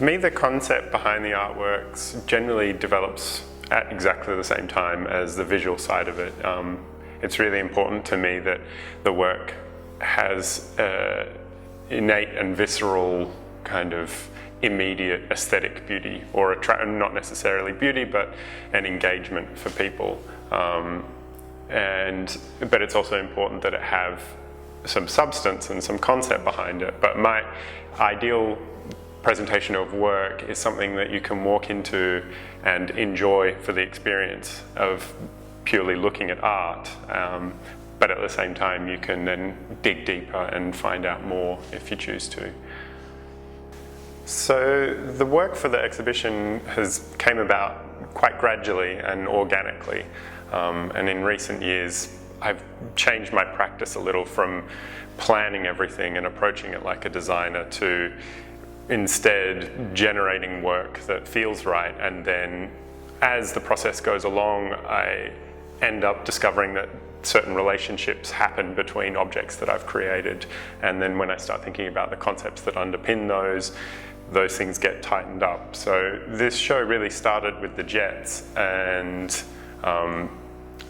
For me, the concept behind the artworks generally develops at exactly the same time as the visual side of it. It's really important to me that the work has innate and visceral kind of immediate aesthetic beauty, or not necessarily beauty, but an engagement for people. But it's also important that it have some substance and some concept behind it. But my ideal presentation of work is something that you can walk into and enjoy for the experience of purely looking at art, but at the same time you can then dig deeper and find out more if you choose to. So the work for the exhibition came about quite gradually and organically, and in recent years I've changed my practice a little from planning everything and approaching it like a designer to instead generating work that feels right, and then as the process goes along I end up discovering that certain relationships happen between objects that I've created, and then when I start thinking about the concepts that underpin those things get tightened up. So this show really started with the jets and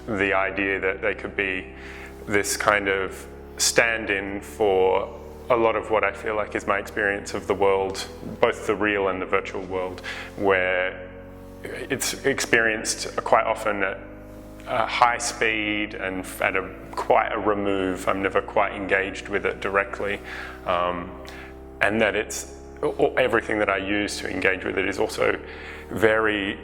the idea that they could be this kind of stand-in for a lot of what I feel like is my experience of the world, both the real and the virtual world, where it's experienced quite often at a high speed and at quite a remove. I'm never quite engaged with it directly, and that everything that I use to engage with it is also very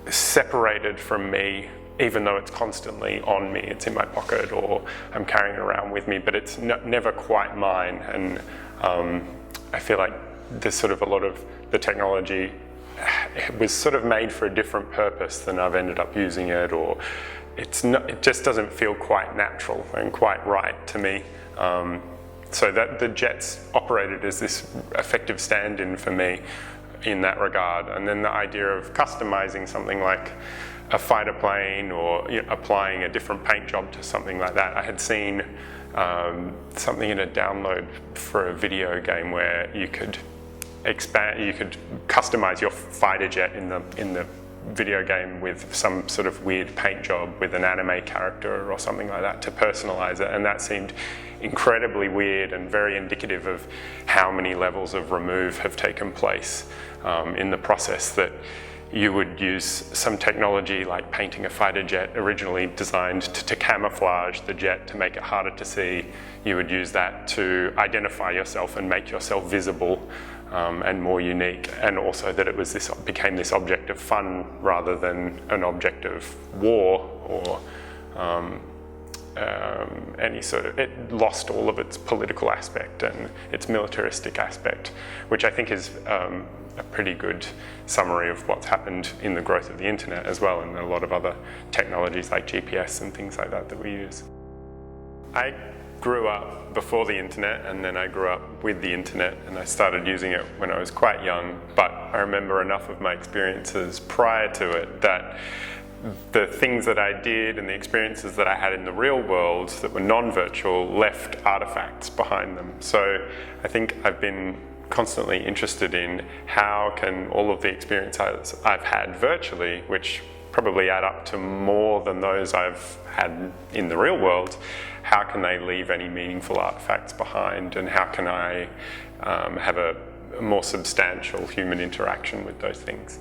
separated from me, even though it's constantly on me. It's in my pocket or I'm carrying it around with me, but it's never quite mine. And I feel like there's sort of a lot of the technology was sort of made for a different purpose than I've ended up using it, or it just doesn't feel quite natural and quite right to me. So that the jets operated as this effective stand-in for me in that regard. And then the idea of customizing something like a fighter plane, or applying a different paint job to something like that. I had seen something in a download for a video game where you could customize your fighter jet in the video game with some sort of weird paint job with an anime character or something like that to personalize it, and that seemed incredibly weird and very indicative of how many levels of remove have taken place in the process. That you would use some technology like painting a fighter jet, originally designed to camouflage the jet to make it harder to see. You would use that to identify yourself and make yourself visible and more unique, and also that it became this object of fun rather than an object of war or any sort of. It lost all of its political aspect and its militaristic aspect, which I think is a pretty good summary of what's happened in the growth of the internet as well, and a lot of other technologies like GPS and things like that we use. I grew up before the internet, and then I grew up with the internet, and I started using it when I was quite young, but I remember enough of my experiences prior to it that the things that I did and the experiences that I had in the real world that were non-virtual left artifacts behind them. So I think I've been constantly interested in how can all of the experiences I've had virtually, which probably add up to more than those I've had in the real world, how can they leave any meaningful artifacts behind, and how can I have a more substantial human interaction with those things?